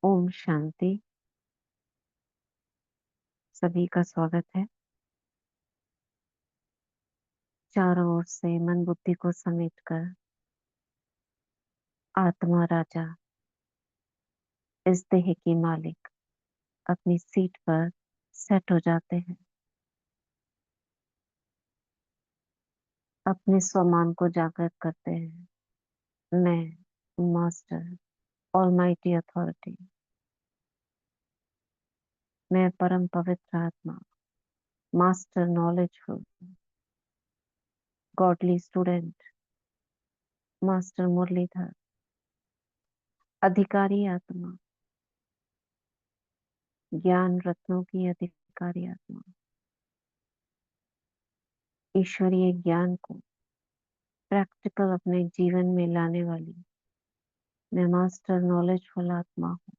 ओम शांति। सभी का स्वागत है। चारों ओर से मन बुद्धि को समेटकर आत्मा राजा, इस देह की मालिक अपनी सीट पर सेट हो जाते हैं। अपने स्वमान को जागृत करते हैं। मैं मास्टर, ऑलमाइटी अथॉरिटी, मैं परम पवित्र आत्मा, master knowledgeful, godly student, master Murlidhar, अधिकारी आत्मा, ज्ञान रत्नों की अधिकारी आत्मा, ईश्वरीय ज्ञान को प्रैक्टिकल अपने जीवन में लाने वाली मैं मास्टर नॉलेजफुल आत्मा हूँ।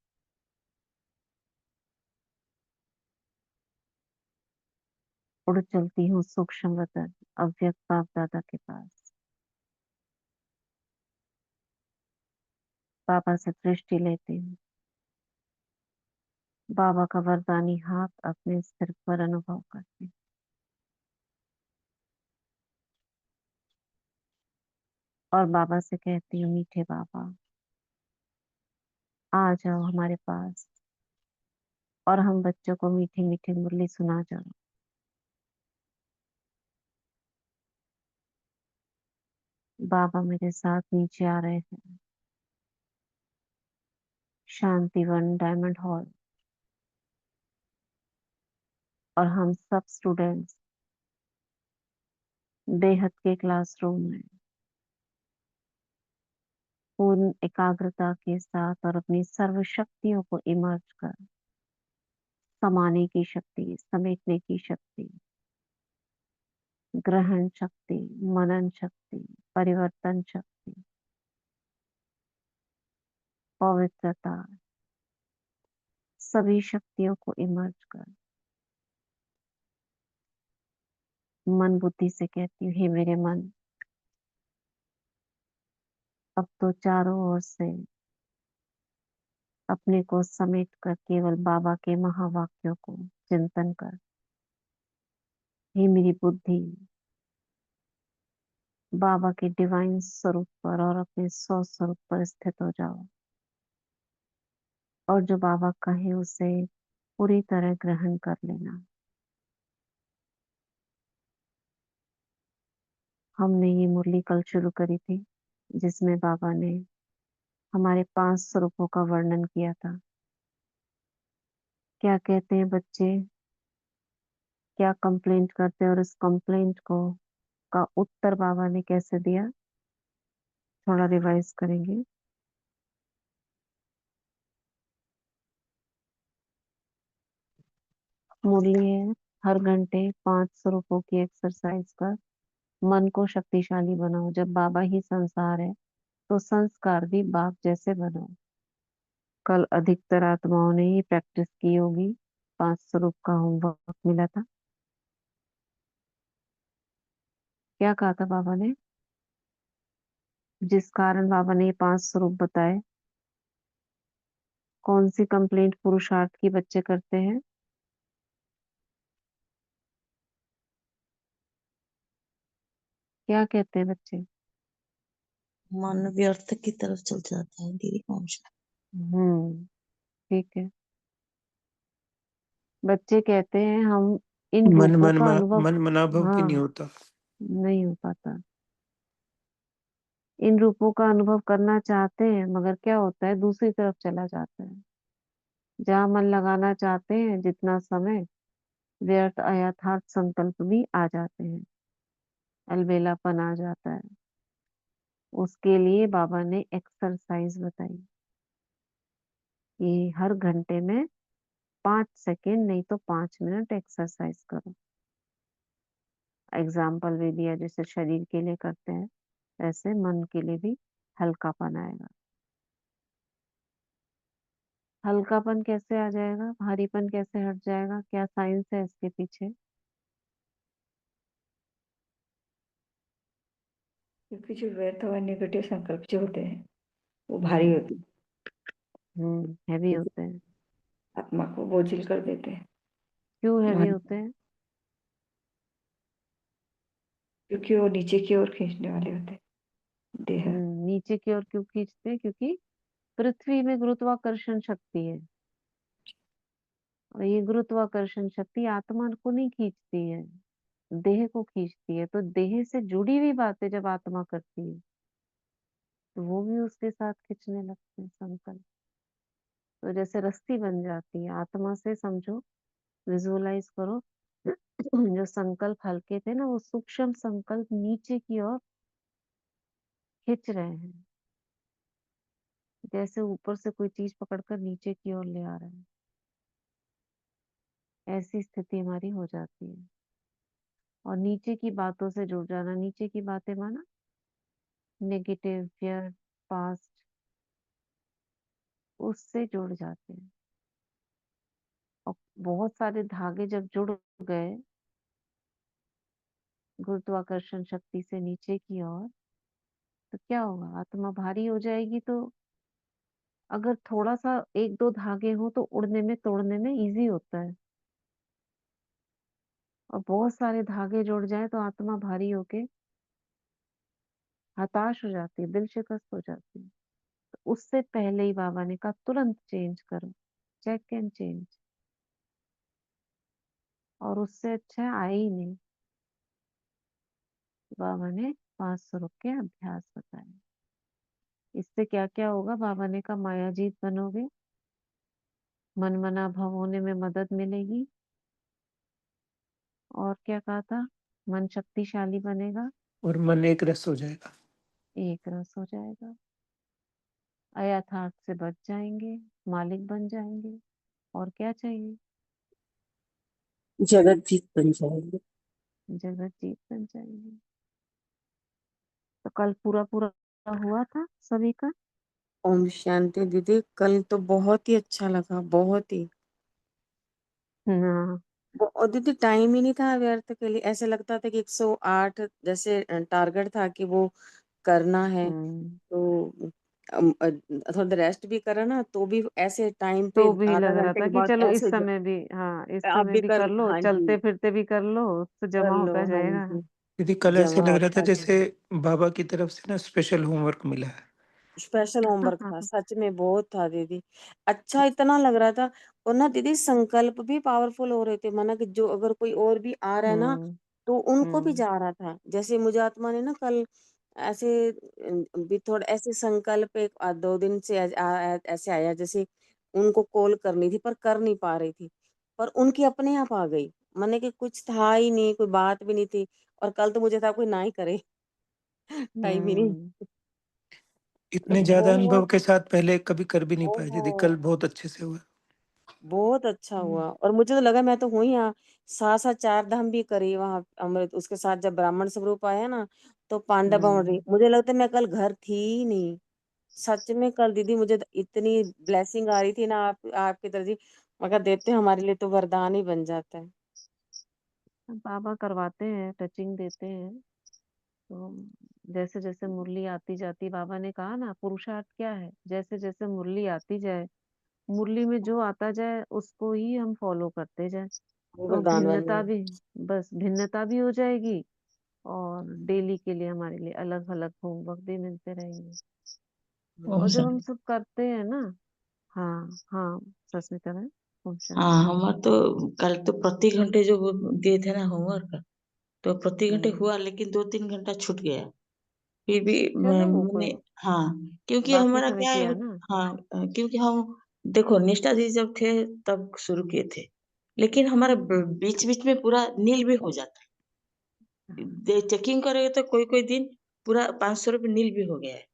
उड़ चलती हूँ सूक्ष्म वतन अव्यक्त बाप दादा के पास। बाबा से दृष्टि लेती हूँ। बाबा का वरदानी हाथ अपने सिर पर अनुभव करती हूँ। और बाबा से कहती हूँ, मीठे बाबा आ जाओ हमारे पास और हम बच्चों को मीठी मीठी मुरली सुना जाओ। बाबा मेरे साथ नीचे आ रहे हैं। शांतिवन डायमंड हॉल और हम सब स्टूडेंट्स बेहद के क्लासरूम में पूर्ण एकाग्रता के साथ और अपनी सर्व शक्तियों को इमर्ज कर समाने की शक्ति, समेटने की शक्ति, ग्रहण शक्ति, मनन शक्ति, परिवर्तन शक्ति, पवित्रता, सभी शक्तियों को इमर्ज कर मन बुद्धि से कहती हूँ, हे मेरे मन, अब तो चारों ओर से अपने को समेट कर केवल बाबा के महावाक्यों को चिंतन कर। हे मेरी बुद्धि, बाबा के डिवाइन स्वरूप पर और अपने स्व स्वरूप पर स्थित हो जाओ और जो बाबा कहे उसे पूरी तरह ग्रहण कर लेना। हमने ये मुरली कल शुरू करी थी जिसमें बाबा ने हमारे 5 स्वरूपों का वर्णन किया था। क्या कहते हैं बच्चे, क्या कंप्लेंट करते हैं और इस कंप्लेंट को का उत्तर बाबा ने कैसे दिया, थोड़ा रिवाइज करेंगे। मुरली है, हर घंटे 5 स्वरूपों की एक्सरसाइज कर मन को शक्तिशाली बनाओ। जब बाबा ही संसार है तो संस्कार भी बाप जैसे बनाओ। कल अधिकतर आत्माओं ने ही प्रैक्टिस की होगी। 5 स्वरूप का होमवर्क मिला था। क्या कहा था बाबा ने, जिस कारण बाबा ने ये 5 स्वरूप बताए? कौन सी कंप्लेंट पुरुषार्थ की बच्चे करते हैं? क्या कहते हैं बच्चे? मन व्यर्थ की तरफ चल जाता है दीदी। कौन सा? ठीक है। बच्चे कहते हैं हम इन मन रूपों मन का अनुभव, मन मनाभव भी नहीं हाँ, होता। नहीं हो पाता। इन रूपों का अनुभव करना चाहते हैं मगर क्या होता है, दूसरी तरफ चला जाता है। जहाँ मन लगाना चाहते हैं जितना समय, व्यर्थ अयथार्थ संकल्प भी आ जाते हैं, अलबेलापन आ जाता है। उसके लिए बाबा ने एक्सरसाइज बताई कि हर घंटे में 5 सेकेंड नहीं तो 5 मिनट एक्सरसाइज करो। एग्जाम्पल भी दिया, जैसे शरीर के लिए करते हैं वैसे मन के लिए भी हल्कापन आएगा। हल्कापन कैसे आ जाएगा, भारीपन कैसे हट जाएगा, क्या साइंस है इसके पीछे? क्योंकि जो व्यर्थ और नेगेटिव संकल्प जो होते हैं वो भारी होते हैं। हैवी होते हैं। आत्मा को बोझिल कर देते हैं। क्यों हैवी मन होते हैं? क्योंकि वो नीचे की ओर खींचने वाले होते हैं देह। नीचे की ओर क्यों खींचते हैं? क्योंकि पृथ्वी में गुरुत्वाकर्षण शक्ति है, और ये गुरुत्वाकर्षण शक्ति आत्मा को नहीं खींचती है, देह को खींचती है। तो देह से जुड़ी हुई बातें जब आत्मा करती है तो वो भी उसके साथ खींचने लगते हैं संकल्प। तो जैसे रस्सी बन जाती है आत्मा से, समझो, विजुअलाइज करो। जो संकल्प हल्के थे ना, वो सूक्ष्म संकल्प नीचे की ओर खींच रहे हैं, जैसे ऊपर से कोई चीज पकड़कर नीचे की ओर ले आ रहा है। ऐसी स्थिति हमारी हो जाती है। और नीचे की बातों से जुड़ जाना, नीचे की बातें माना नेगेटिव, फियर, पास्ट, उससे जुड़ जाते हैं। और बहुत सारे धागे जब जुड़ गए गुरुत्वाकर्षण शक्ति से नीचे की ओर, तो क्या होगा? आत्मा भारी हो जाएगी। तो अगर थोड़ा सा एक दो धागे हो तो उड़ने में तोड़ने में इजी होता है, और बहुत सारे धागे जुड़ जाए तो आत्मा भारी होके हताश हो जाती है, दिल शिकस्त हो जाती है। तो उससे पहले ही बाबा ने कहा तुरंत चेंज करो, चेक एंड चेंज। और उससे अच्छा आए ही नहीं। बाबा ने 500 रुक के अभ्यास बताया। इससे क्या क्या होगा? बाबा ने कहा मायाजीत बनोगे, मन मना भव होने में मदद मिलेगी। और क्या कहा था? मन शक्तिशाली बनेगा, और मन एक रस हो जाएगा। एक रस हो जाएगा, अयथार्थ से बच जाएंगे, मालिक बन जाएंगे। और क्या चाहिए? जगत जीत बन जाएगी। जगत जीत बन जाएंगे। तो कल पूरा पूरा हुआ था सभी का। ओम शांति दीदी, कल तो बहुत ही अच्छा लगा, बहुत ही। हाँ। और दीदी टाइम ही नहीं था व्यर्थ के लिए। ऐसे लगता था कि 108 जैसे टारगेट था कि वो करना है। हम्म। तो थोड़ा देर रेस्ट भी करा ना, तो भी ऐसे टाइम पे तो भी आधा लग रहा घंटे था के कि बाद चलो इस ऐसे समय भी, हाँ इस आप समय भी भी कर। कर लो, हाँ चलते जी, फिरते भी कर लो, तो कर जमा लो। होता हाँ जाएगा। जी, यदि कल ऐसे जमा लग रहा था होता जैसे जाए। बाबा की तरफ से ना स्पेशल होमवर्क मिला है। स्पेशल होमवर्क था, सच में बहुत था दीदी। अच्छा इतना लग रहा था। और ना दीदी संकल्प भी पावरफुल हो रहे थे, माना कि जो अगर कोई और भी आ रहा है ना, हम्म। तो उनको भी हम्म। जा रहा था। जैसे मुझे आत्मा ने ना कल ऐसे भी थोड़ा ऐसे संकल्प एक 2 दिन से ऐसे आया, जैसे उनको कॉल करनी थी पर कर नहीं पा रही थी, पर उनकी अपने आप आ गई। माने कि कुछ था ही नहीं, कोई बात भी नहीं थी। और कल तो मुझे था कोई ना ही करे, टाइम ही नहीं। हम्म। तो इतने ज्यादा अनुभव बहुत के साथ पहले कभी कर भी नहीं पाए दीदी, बहुत कल बहुत अच्छे से हुआ। बहुत अच्छा हम्म। हुआ। और मुझे तो लगा मैं तो हूँ ही यहाँ। साथ साथ 4 धाम भी करी वहां अमृत, उसके साथ जब ब्राह्मण स्वरूप आया ना, तो पांडव भवन, हम्म। मुझे लगता है मैं कल घर थी ही नहीं। सच में कल दीदी मुझे तो इतनी ब्लेसिंग आ रही थी ना, आपकी तरह जी। मगर देते हैं हमारे लिए तो वरदान ही बन जाता है। बाबा करवाते हैं, टचिंग देते हैं। तो जैसे जैसे मुरली आती जाती, बाबा ने कहा ना पुरुषार्थ क्या है, जैसे जैसे मुरली आती जाए, मुरली में जो आता जाए उसको ही हम फॉलो करते जाए, वो तो वरदान बन भिन्नता जाए। भी, बस भिन्नता भी हो जाएगी। और डेली के लिए हमारे लिए अलग अलग होमवर्क भी मिलते रहेंगे। हम्म। ओम और जब हम शांति। सब करते हैं ना, हाँ हाँ, सस्मिता है, ओम हाँ, शांति। हमारा तो कल तो प्रति घंटे जो वो दिए थे ना होमवर्क, तो प्रति घंटे हम्म। हुआ, लेकिन 2-3 घंटा छूट गया। फिर भी चलो मैंने, कोई, हाँ, क्योंकि बाकी हमारा समय क्या है, किया ना। हाँ, क्योंकि हम देखो निष्ठा जी जब थे तब शुरू किए थे, लेकिन हमारा हम्म। बीच बीच में पूरा नील भी हो जाता हाँ, है। चेकिंग करेगा तो कोई कोई दिन पूरा 500 रुपये नील भी हो गया है।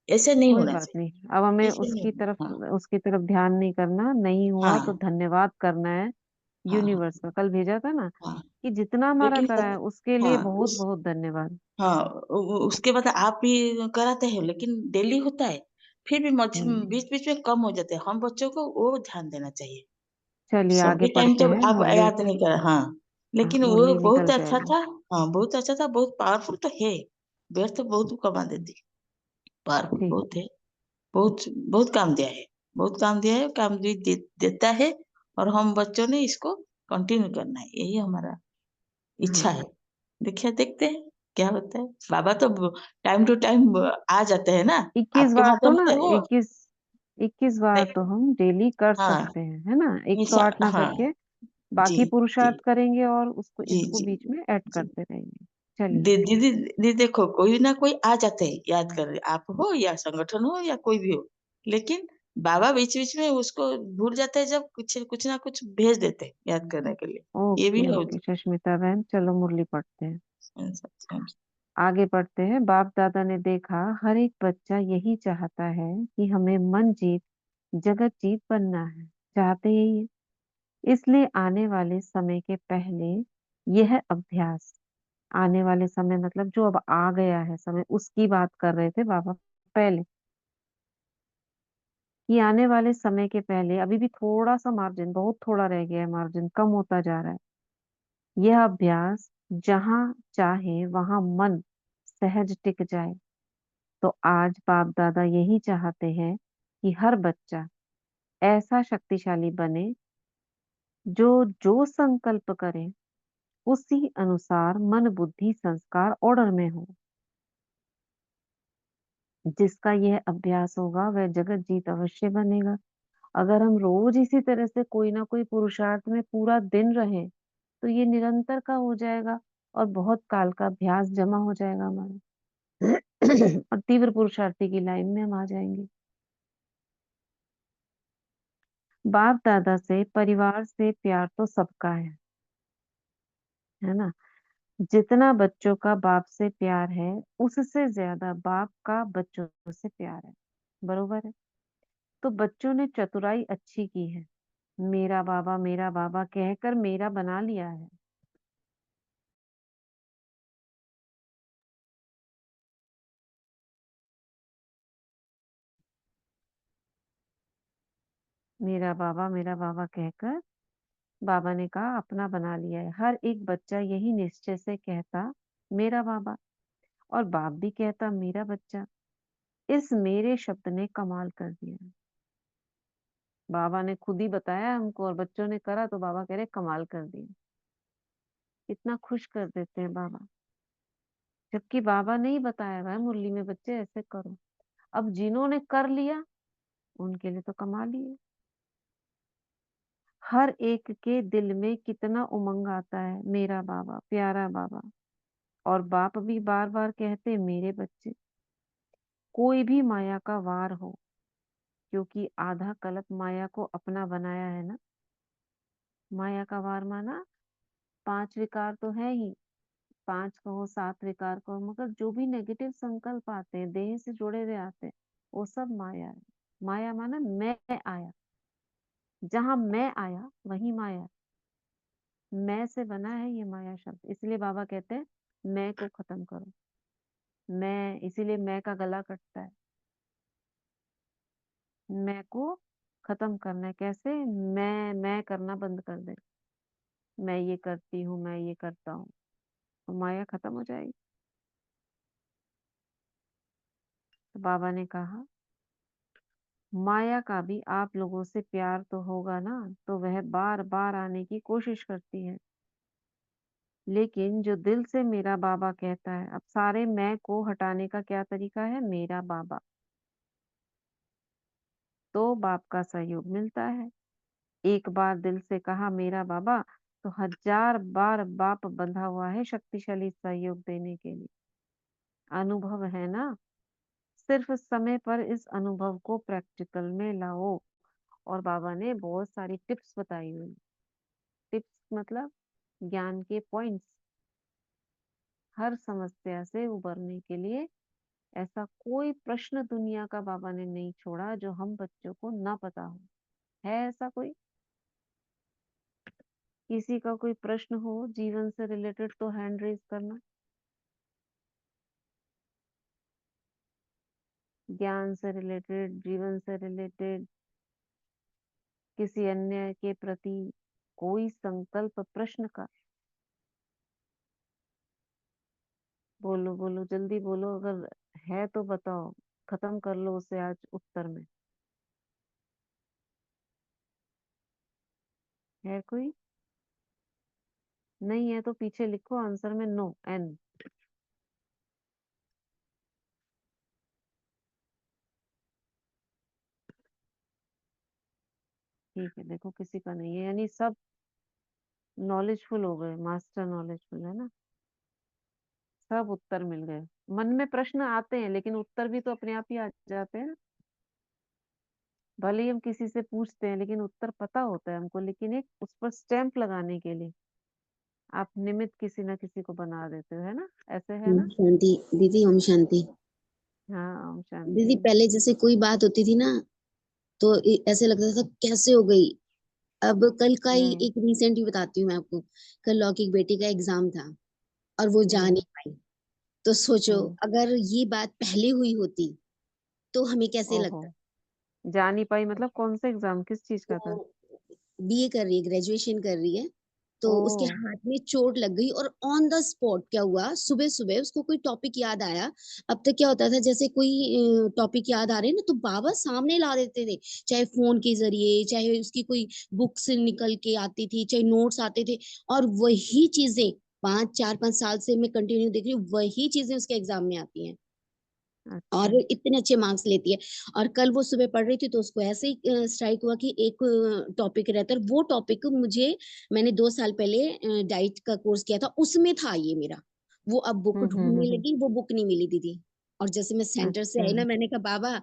ऐसे नहीं कोई होना बात चाहिए। नहीं, अब हमें ऐसे नहीं। हाँ, उसकी तरफ ध्यान नहीं करना, नहीं हुआ तो हाँ, धन्यवाद करना है हाँ, यूनिवर्स का। कल भेजा था ना हाँ, कि जितना हमारा लेकिन करा है उसके लिए हाँ बहुत बहुत धन्यवाद। हाँ, उसके बाद आप भी कराते हैं, लेकिन डेली होता है। फिर भी हम्म। बीच बीच में कम हो जाते हैं, हम बच्चों को वो ध्यान देना चाहिए। चलिए आगे सभी टाइम पढ़ते तो हैं आप मुरली। याद नहीं कर, हाँ, हाँ, लेकिन वो मुरली बहुत निकल के अच्छा आएगी। था। हाँ, बहुत अच्छा था, बहुत पावरफुल तो है। व्यर्थ बहुत कमा हम्म, देती, पावरफुल ठीक बहुत है। है। बहुत बहुत काम दिया है। बहुत काम दिया है, काम देता है, और हम बच्चों ने इसको कंटिन्यू करना है, यही हमारा इच्छा है। देखते हैं क्या होता है। बाबा तो टाइम टू टाइम आ जाते हैं ना, 21 आपके बार तो माध्यम ना, से वो 21 बार नहीं। तो हम डेली कर हाँ, सकते हैं, है ना? 108 ना हाँ करके जी बाकी जी पुरुषार्थ करेंगे और उसको जी इसको जी बीच में ऐड जी। करते रहेंगे। चलिए। दीदी दीदी देखो, कोई ना कोई आ जाते हैं याद कर, आप हो या संगठन हो या कोई भी हो, लेकिन बाबा बीच बीच में उसको भूल जाते हैं, जब कुछ कुछ ना कुछ भेज देते हैं याद करने के लिए। ये भी ओके हो। ओके सुष्मिता बहन, चलो मुरली पढ़ते हैं। अच्छा, आगे पढ़ते हैं। बाप दादा ने देखा हर एक बच्चा यही चाहता है कि हमें मन जीत जगत जीत बनना है, चाहते यही है। इसलिए आने वाले समय के पहले यह अभ्यास, आने वाले समय मतलब जो अब आ गया है समय, उसकी बात कर रहे थे बाबा पहले, कि आने वाले समय के पहले अभी भी थोड़ा सा मार्जिन, बहुत थोड़ा रह गया है, मार्जिन कम होता जा रहा है। यह अभ्यास जहां चाहे वहां मन सहज टिक जाए। तो आज बाप दादा यही चाहते हैं कि हर बच्चा ऐसा शक्तिशाली बने जो जो संकल्प करे उसी अनुसार मन बुद्धि संस्कार ऑर्डर में हो। जिसका यह अभ्यास होगा वह जगत जीत अवश्य बनेगा। अगर हम रोज इसी तरह से कोई ना कोई पुरुषार्थ में पूरा दिन रहे तो ये निरंतर का हो जाएगा और बहुत काल का अभ्यास जमा हो जाएगा हमारा। और तीव्र पुरुषार्थी की लाइन में हम आ जाएंगे। बाप दादा से परिवार से प्यार तो सबका है ना? जितना बच्चों का बाप से प्यार है उससे ज्यादा बाप का बच्चों से प्यार है। बरोबर है? तो बच्चों ने चतुराई अच्छी की है, मेरा बाबा कहकर मेरा बना लिया है। मेरा बाबा कहकर बाबा ने कहा अपना बना लिया है। हर एक बच्चा यही निश्चय से कहता मेरा बाबा, और बाप भी कहता मेरा बच्चा। इस मेरे शब्द ने कमाल कर दिया। बाबा ने खुद ही बताया हमको और बच्चों ने करा तो बाबा कह रहे कमाल कर दिया। इतना खुश कर देते हैं बाबा, जबकि बाबा ने ही बताया हुआ है मुरली में बच्चे ऐसे करो। अब जिन्होंने कर लिया उनके लिए तो कमाल ही है। हर एक के दिल में कितना उमंग आता है, मेरा बाबा प्यारा बाबा। और बाप भी बार बार कहते मेरे बच्चे। कोई भी माया का वार हो, क्योंकि आधा कल्प माया को अपना बनाया है ना। माया का वार माना 5 विकार तो है ही, 5 कहो 7 विकार कहो, मगर जो भी नेगेटिव संकल्प आते हैं देह से जुड़े हुए आते हैं वो सब माया है। माया माना मैं आया, जहां मैं आया वही माया। मैं से बना है ये माया शब्द, इसलिए बाबा कहते हैं मैं को खत्म करो। मैं, इसीलिए मैं का गला कटता है। मैं को खत्म करना है, कैसे? मैं करना बंद कर दे। मैं ये करती हूँ, मैं ये करता हूँ, तो माया खत्म हो जाएगी। तो बाबा ने कहा माया का भी आप लोगों से प्यार तो होगा ना, तो वह बार बार आने की कोशिश करती है। लेकिन जो दिल से मेरा बाबा कहता है, अब सारे मैं को हटाने का क्या तरीका है? मेरा बाबा। तो बाप का सहयोग मिलता है। एक बार दिल से कहा मेरा बाबा, तो 1000 बार बाप बंधा हुआ है शक्तिशाली सहयोग देने के लिए। अनुभव है ना? सिर्फ समय पर इस अनुभव को प्रैक्टिकल में लाओ। और बाबा ने बहुत सारी टिप्स बताई हुई। टिप्स मतलब ज्ञान के पॉइंट्स। हर समस्या से उबरने के लिए ऐसा कोई प्रश्न दुनिया का बाबा ने नहीं छोड़ा जो हम बच्चों को ना पता हो। है ऐसा कोई? किसी का कोई प्रश्न हो जीवन से रिलेटेड तो हैंड रेज करना। ज्ञान से रिलेटेड, जीवन से रिलेटेड, किसी अन्य के प्रति कोई संकल्प प्रश्न का। बोलो बोलो जल्दी बोलो, अगर है तो बताओ, खत्म कर लो उसे आज उत्तर में। है कोई? नहीं है तो पीछे लिखो आंसर में नो, एन। ठीक है, देखो किसी का नहीं है, यानी सब नॉलेजफुल हो गए, मास्टर नॉलेजफुल है ना। सब उत्तर मिल गए। मन में प्रश्न आते हैं लेकिन उत्तर भी तो अपने आप ही आ जाते हैं। भले ही हम किसी से पूछते हैं लेकिन उत्तर पता होता है हमको, लेकिन एक उस पर स्टैंप लगाने के लिए आप निमित्त किसी ना किसी को बना देते हो, है ना? ऐसे है ओम ना? शांति। दीदी ओम शांति। हाँ, ओम दीदी शांति। पहले जैसे कोई बात होती थी ना तो ऐसे लगता था कैसे हो गई। अब कल का ही हम्म। एक रिसेंट ही बताती हूँ मैं आपको। कल लॉ की बेटी का एग्जाम था और वो जा हम्म। नहीं पाई। तो सोचो हम्म। अगर ये बात पहले हुई होती तो हमें कैसे ओहो, लगता। जा नहीं पाई मतलब कौन सा एग्जाम, किस चीज का था? वो बीए कर रही है, ग्रेजुएशन कर रही है। तो ओ। उसके हाथ में चोट लग गई और ऑन द स्पॉट क्या हुआ, सुबह सुबह उसको कोई टॉपिक याद आया। अब तक क्या होता था, जैसे कोई टॉपिक याद आ रहे हैं ना तो बाबा सामने ला देते थे, चाहे फोन के जरिए, चाहे उसकी कोई बुक्स निकल के आती थी, चाहे नोट्स आते थे। और वही चीजें 5 4 5 साल से मैं कंटिन्यू देख रही हूँ, वही चीजें उसके एग्जाम में आती हैं अच्छा। और इतने अच्छे मार्क्स लेती है। और कल वो सुबह पढ़ रही थी तो उसको ऐसे ही स्ट्राइक हुआ कि एक टॉपिक रहता है, वो टॉपिक मुझे, मैंने 2 साल पहले डाइट का कोर्स किया था, उसमें था ये मेरा। वो अब बुक ढूंढने हम्म। लगी, वो बुक नहीं मिली दीदी। और जैसे मैं सेंटर से अच्छा। आई ना, मैंने कहा बाबा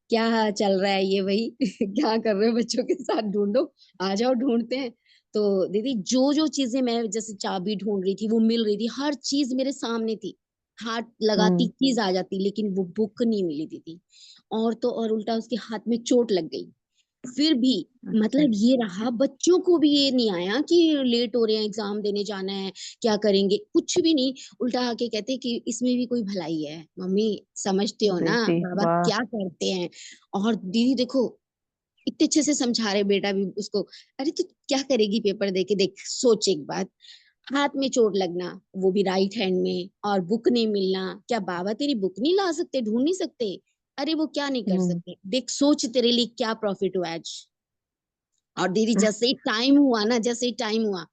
क्या चल रहा है ये भाई क्या कर रहे हो बच्चों के साथ, ढूंढो, आ जाओ ढूंढते हैं। तो दीदी जो जो चीजें मैं जैसे चाबी ढूंढ रही थी वो मिल रही थी, हर चीज मेरे सामने थी, हाथ लगाती हम्म। चीज आ जाती, लेकिन वो बुक नहीं मिली दीदी। और तो और उल्टा उसके हाथ में चोट लग गई। फिर भी अच्छा। मतलब ये रहा, बच्चों को भी ये नहीं आया कि लेट हो रहे हैं, एग्जाम देने जाना है, क्या करेंगे, कुछ भी नहीं। उल्टा आके कहते कि इसमें भी कोई भलाई है मम्मी, समझते हो ना बेटी बाबा वाह। क्या करते हैं। और दीदी देखो इतने अच्छे से समझा रहे बेटा भी उसको। अरे तू क्या करेगी पेपर दे के, देख सोच एक बात, हाथ में चोट लगना, वो भी राइट हैंड में, और बुक नहीं मिलना, क्या बाबा तेरी बुक नहीं ला सकते, ढूंढ नहीं सकते? अरे वो क्या नहीं कर हम्म। सकते, देख सोच तेरे लिए क्या प्रॉफिट हुआ आज। और दीदी जैसे ही टाइम हुआ ना, जैसे ही टाइम हुआ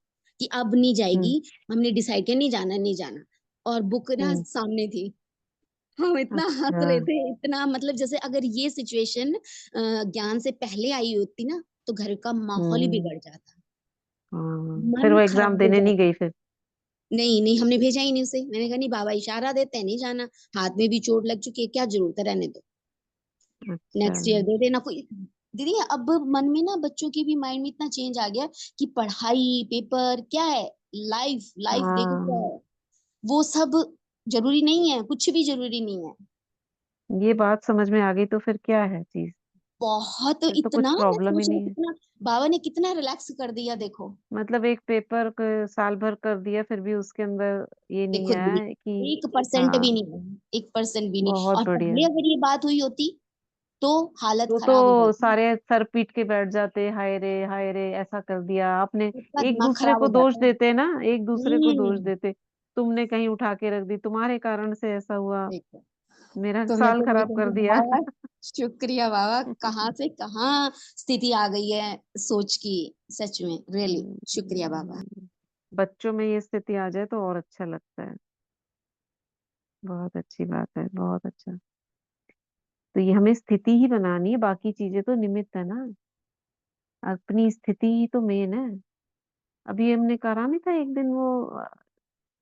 कि अब नहीं हम्म। जाएगी, हमने डिसाइड किया नहीं जाना नहीं जाना, और बुक ना हम्म। सामने थी। हम इतना हंस अच्छा। रहे थे, इतना मतलब जैसे अगर ये सिचुएशन ज्ञान से पहले आई होती ना तो घर का माहौल ही हम्म। बिगड़ जाता, हाँ, फिर मन वो एग्जाम खराब हो देने नहीं जाता। गई फिर? नहीं नहीं, हमने भेजा ही नहीं उसे, मैंने कहा नहीं बाबा इशारा देते हैं नहीं जाना, हाथ में भी चोट लग चुकी है, क्या जरूरत है, रहने दो, अच्छा। नेक्स्ट ईयर दे देना कोई। दीदी अब मन में ना बच्चों के भी माइंड में इतना चेंज आ गया कि पढ़ाई पेपर क्या है, लाइफ लाइफ देखो क्या हाँ, है, वो सब जरूरी नहीं है, कुछ भी जरूरी नहीं है। ये बात समझ में आ गई तो फिर क्या है चीज? बहुत फिर तो कुछ इतना मैं प्रॉब्लम ही सोच रही नहीं है। कितना बाबा ने कितना रिलैक्स कर दिया देखो। मतलब एक पेपर साल भर कर दिया फिर भी उसके अंदर ये नहीं देखो दीदी आया कि 1% भी हाँ, नहीं है, 1% भी नहीं, बहुत और बढ़िया। पहले अगर ये बात हुई होती तो हालत तो खराब हो जाती, सारे सर पीट के बैठ जाते, हाय रे ऐसा कर दिया आपने। सबका एक दिमाग दूसरे खराब को हो दोष जाता है। देते ना, एक दूसरे को दोष हम्म। देते। तुमने कहीं उठा के रख दी, तुम्हारे कारण से ऐसा हुआ, देखो मेरा तो मैं साल तो वही खराब कर कहती हूँ, दिया। बाबा शुक्रिया बाबा, कहाँ से कहाँ स्थिति आ गई है सोच की, सच में रियली शुक्रिया बाबा। बच्चों में ये स्थिति आ जाए तो और अच्छा लगता है। बहुत अच्छी बात है, बहुत अच्छा। तो ये हमें स्थिति ही बनानी है, बाकी चीजें तो निमित्त है ना। अपनी स्थिति ही तो मेन है। अभी हमने करा नहीं था एक दिन वो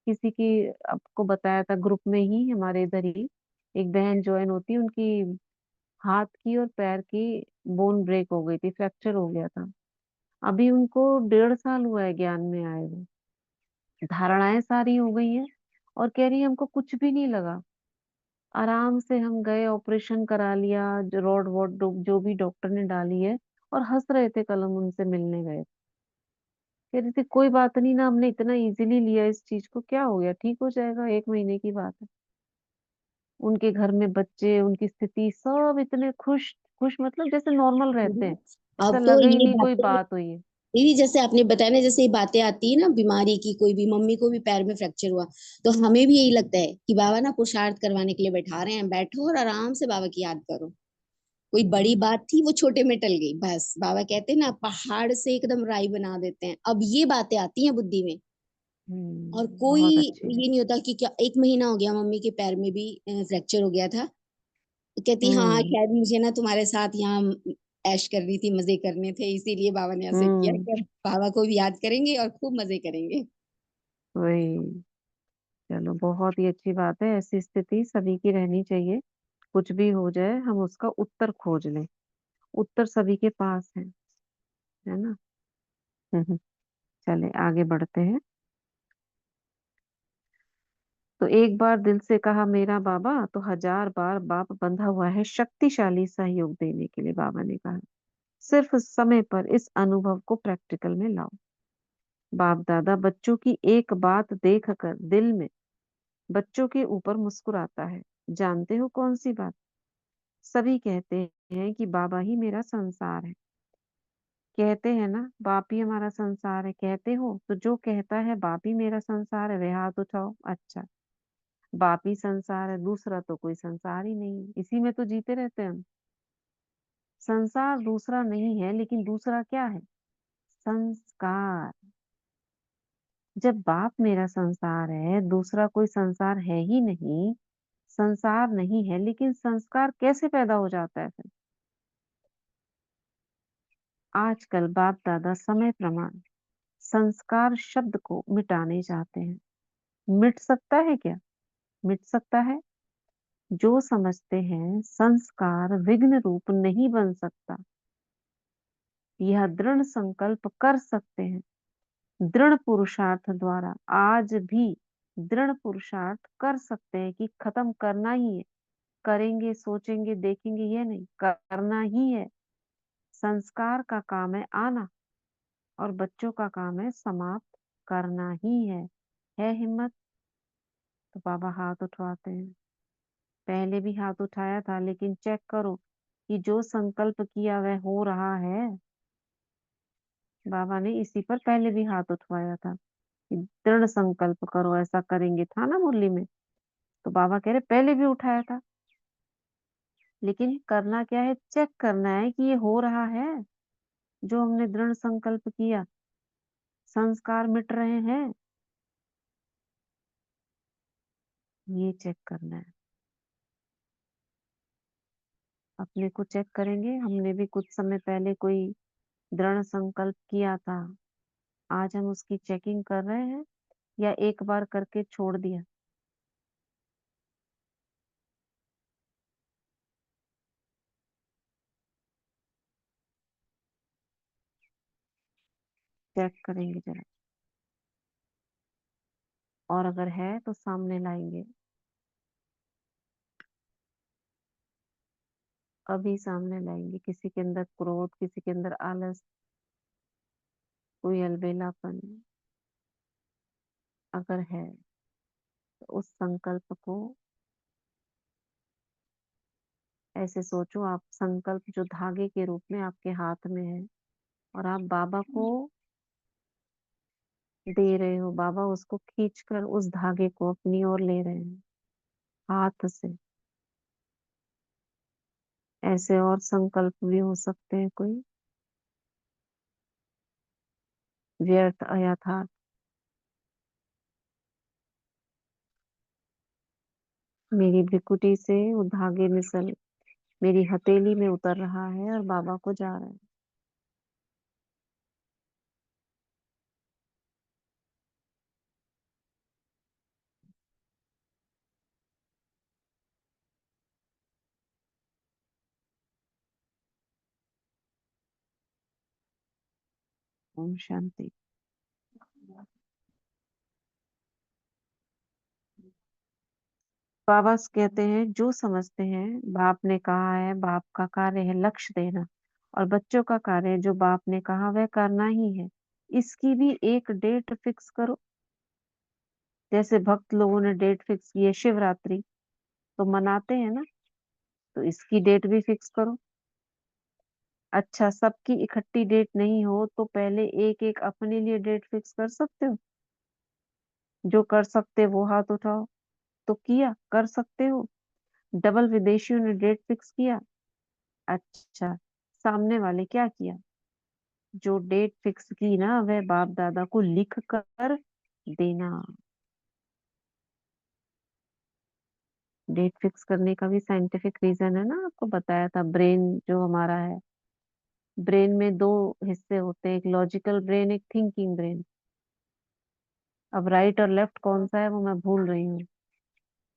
किसी की, आपको बताया था ग्रुप में ही, हमारे इधर ही एक बहन ज्वाइन होती है, उनकी हाथ की और पैर की बोन ब्रेक हो गई थी, फ्रैक्चर हो गया था। अभी उनको 1.5 साल हुआ है ज्ञान में आए हुए, धारणाएं सारी हो गई हैं, और कह रही है हमको कुछ भी नहीं लगा। आराम से हम गए, ऑपरेशन करा लिया, जो रॉड वॉड जो भी डॉक्टर ने डाली है, और हंस रहे थे कल हम उनसे मिलने गए। कह रही थी कोई बात नहीं ना, हमने इतना इजीली लिया इस चीज को, क्या हो गया, ठीक हो जाएगा, 1 महीने की बात है। उनके घर में बच्चे, उनकी स्थिति, सब इतने खुश खुश, मतलब जैसे नॉर्मल रहते हैं। ऐसा अब तो लगा ही ये नहीं कोई बातें बात हुई है। दीदी जैसे आपने बताया ना, जैसे ये बातें आती है ना बीमारी की, कोई भी मम्मी को भी पैर में फ्रैक्चर हुआ तो हमें भी यही लगता है कि बाबा ना पुरुषार्थ करवाने के लिए बैठा रहे हैं, बैठो और आराम से बाबा की याद करो, कोई बड़ी बात थी वो छोटे में टल गई, बस बाबा कहते हैं ना पहाड़ से एकदम राई बना देते हैं। अब ये बातें आती हैं बुद्धि में, और कोई बहुत अच्छी बात। ये नहीं होता कि क्या 1 महीना हो गया मम्मी के पैर में भी फ्रैक्चर हो गया था। तो कहती हाँ हम्म शायद मुझे ना तुम्हारे साथ यहाँ ऐश करनी थी, मजे करने थे, इसीलिए बाबा ने ऐसे किया हम्म कि अब बाबा को भी याद करेंगे और खूब मजे करेंगे। वही। चलो बहुत ही अच्छी बात है, ऐसी स्थिति सभी की रहनी चाहिए। कुछ भी हो जाए हम उसका उत्तर खोज लें, उत्तर सभी के पास है ना। चले आगे बढ़ते हैं। तो एक बार दिल से कहा मेरा बाबा, तो 1000 बार बाप बंधा हुआ है शक्तिशाली सहयोग देने के लिए। बाबा ने कहा सिर्फ समय पर इस अनुभव को प्रैक्टिकल में लाओ। बाप दादा बच्चों की एक बात देख कर दिल में बच्चों के ऊपर मुस्कुराता है। जानते हो कौन सी बात? सभी कहते हैं कि बाबा ही मेरा संसार है। कहते हैं ना बाप ही हमारा संसार है, कहते हो तो जो कहता है बाप ही मेरा संसार है वे हाथ उठाओ। अच्छा, बाप ही संसार है, दूसरा तो कोई संसार ही नहीं है, इसी में तो जीते रहते हैं हम। संसार दूसरा नहीं है, लेकिन दूसरा क्या है? संस्कार। जब बाप मेरा संसार है, दूसरा कोई संसार है ही नहीं, संसार नहीं है, लेकिन संस्कार कैसे पैदा हो जाता है फिर? आजकल बाप दादा समय प्रमाण संस्कार शब्द को मिटाने चाहते हैं। मिट सकता है क्या? मिट सकता है। जो समझते हैं संस्कार विघ्न रूप नहीं बन सकता, यह दृढ़ संकल्प कर सकते हैं। दृढ़ पुरुषार्थ द्वारा आज भी दृढ़ पुरुषार्थ कर सकते हैं कि खत्म करना ही है। करेंगे, सोचेंगे, देखेंगे, ये नहीं, करना ही है। संस्कार का काम है आना, और बच्चों का काम है समाप्त करना ही है हिम्मत? तो बाबा हाथ उठवाते हैं। पहले भी हाथ उठाया था, लेकिन चेक करो कि जो संकल्प किया वह हो रहा है। बाबा ने इसी पर पहले भी हाथ उठवाया था कि दृढ़ संकल्प करो, ऐसा करेंगे, था ना मुरली में। तो बाबा कह रहे पहले भी उठाया था, लेकिन करना क्या है? चेक करना है कि ये हो रहा है जो हमने दृढ़ संकल्प किया। संस्कार मिट रहे हैं, ये चेक करना है। अपने को चेक करेंगे। हमने भी कुछ समय पहले कोई दृढ़ संकल्प किया था, आज हम उसकी चेकिंग कर रहे हैं या एक बार करके छोड़ दिया? चेक करेंगे जरा, और अगर है तो सामने लाएंगे। अभी सामने लाएंगे। किसी के अंदर क्रोध, किसी के अंदर आलस, कोई अलबेलापन अगर है तो उस संकल्प को ऐसे सोचो, आप संकल्प जो धागे के रूप में आपके हाथ में है, और आप बाबा को दे रहे हो। बाबा उसको खींचकर उस धागे को अपनी ओर ले रहे हैं हाथ से। ऐसे और संकल्प भी हो सकते हैं कोई व्यर्थ अयथार्थ। मेरी भ्रिकुटी से वो धागे में से मेरी हथेली में उतर रहा है और बाबा को जा रहा है। ओम शांति। बाबा कहते हैं जो समझते हैं बाप ने कहा है, बाप का कार्य है लक्ष्य देना, और बच्चों का कार्य है जो बाप ने कहा वह करना ही है। इसकी भी एक डेट फिक्स करो। जैसे भक्त लोगों ने डेट फिक्स की है शिवरात्रि, तो मनाते हैं ना, तो इसकी डेट भी फिक्स करो। अच्छा, सबकी इकट्ठी डेट नहीं हो तो पहले एक एक अपने लिए डेट फिक्स कर सकते हो। जो कर सकते वो हाथ उठाओ। तो किया, कर सकते हो। डबल विदेशियों ने डेट फिक्स किया, अच्छा, सामने वाले क्या किया, जो डेट फिक्स की ना वह बाप दादा को लिख कर देना। डेट फिक्स करने का भी साइंटिफिक रीजन है ना, आपको बताया था। ब्रेन जो हमारा है, ब्रेन में दो हिस्से होते हैं, एक लॉजिकल ब्रेन, एक थिंकिंग ब्रेन। अब राइट और लेफ्ट कौन सा है वो मैं भूल रही हूँ।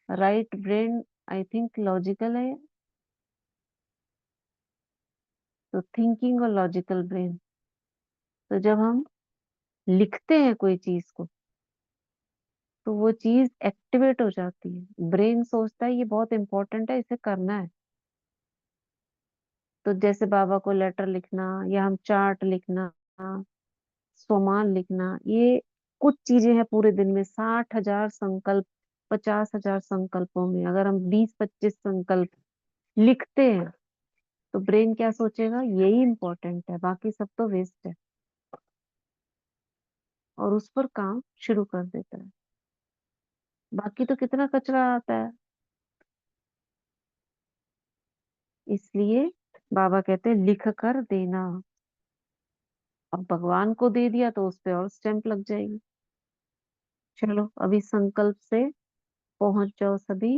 Right brain I think logical है, तो थिंकिंग और लॉजिकल ब्रेन। तो जब हम लिखते हैं कोई चीज को तो वो चीज एक्टिवेट हो जाती है, ब्रेन सोचता है ये बहुत इंपॉर्टेंट है, इसे करना है। तो जैसे बाबा को लेटर लिखना या हम चार्ट लिखना, स्वमान लिखना, ये कुछ चीजें हैं पूरे दिन में। 60,000 संकल्प, 50,000 संकल्पों में अगर हम 20-25 संकल्प लिखते हैं तो ब्रेन क्या सोचेगा, यही इंपॉर्टेंट है, बाकी सब तो वेस्ट है, और उस पर काम शुरू कर देता है। बाकी तो कितना कचरा आता है। इसलिए बाबा कहते हैं लिख कर देना। अब भगवान को दे दिया तो उस पे और स्टैंप लग जाएगी। चलो अभी संकल्प से पहुंच जाओ सभी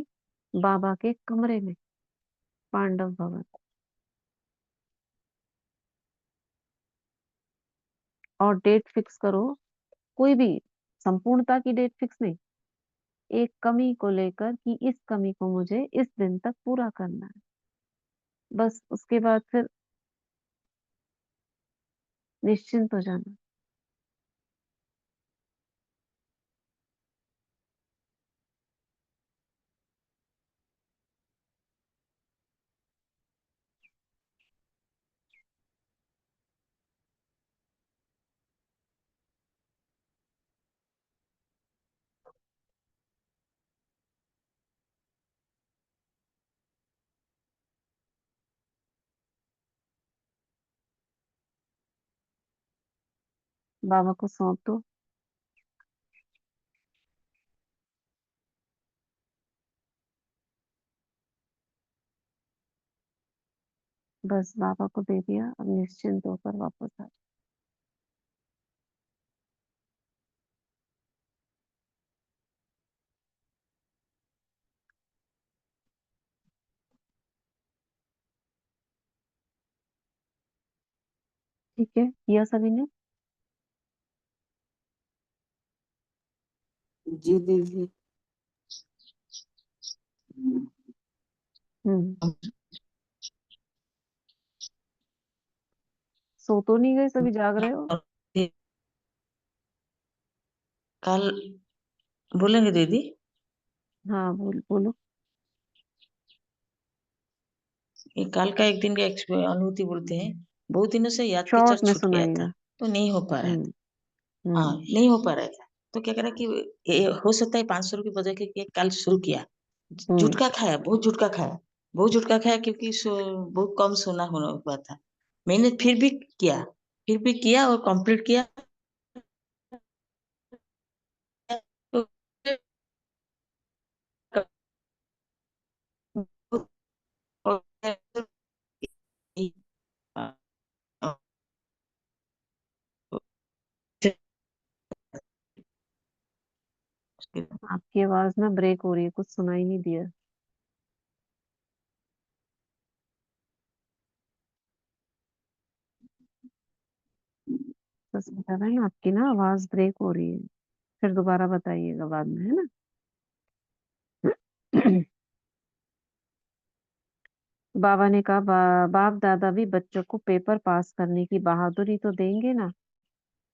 बाबा के कमरे में, पांडव भवन। और डेट फिक्स करो, कोई भी संपूर्णता की डेट फिक्स नहीं, एक कमी को लेकर कि इस कमी को मुझे इस दिन तक पूरा करना है। बस उसके बाद फिर निश्चिंत हो जाना। बाबा को सौंप दो। बस बाबा को दे दिया, अब निश्चिंत होकर वापस आ जाओ। ठीक है, किया सभी ने? जी दीदी। हम्म। सो तो नहीं गए, सभी जाग रहे हो? कल बोलेंगे दीदी। हाँ बोलो। ये कल का एक दिन का अनुभूति बोलते हैं। बहुत दिनों से याद टीचर शॉर्ट में छूट गया था, सुनाइएगा। तो नहीं हो पा रहा था। हम्म। हाँ, हम्म। नहीं हो पा रहा था। तो क्या करा कि ये हो सकता है 500 की बजाय के कि कल शुरू किया। हम्म। झुटका खाया, बहुत झुटका खाया, बहुत झुटका खाया, क्योंकि बहुत कम सोना होना हुआ था। मैंने फिर भी किया और कंप्लीट किया। तो आपकी आवाज ना ब्रेक हो रही है, कुछ सुनाई नहीं दिया। बस बता रहे हैं ना, आपकी ना आवाज ब्रेक हो रही है। फिर दोबारा बताइएगा बाद में, है ना? बाबा ने कहा, बाप दादा भी बच्चों को पेपर पास करने की बहादुरी तो देंगे ना,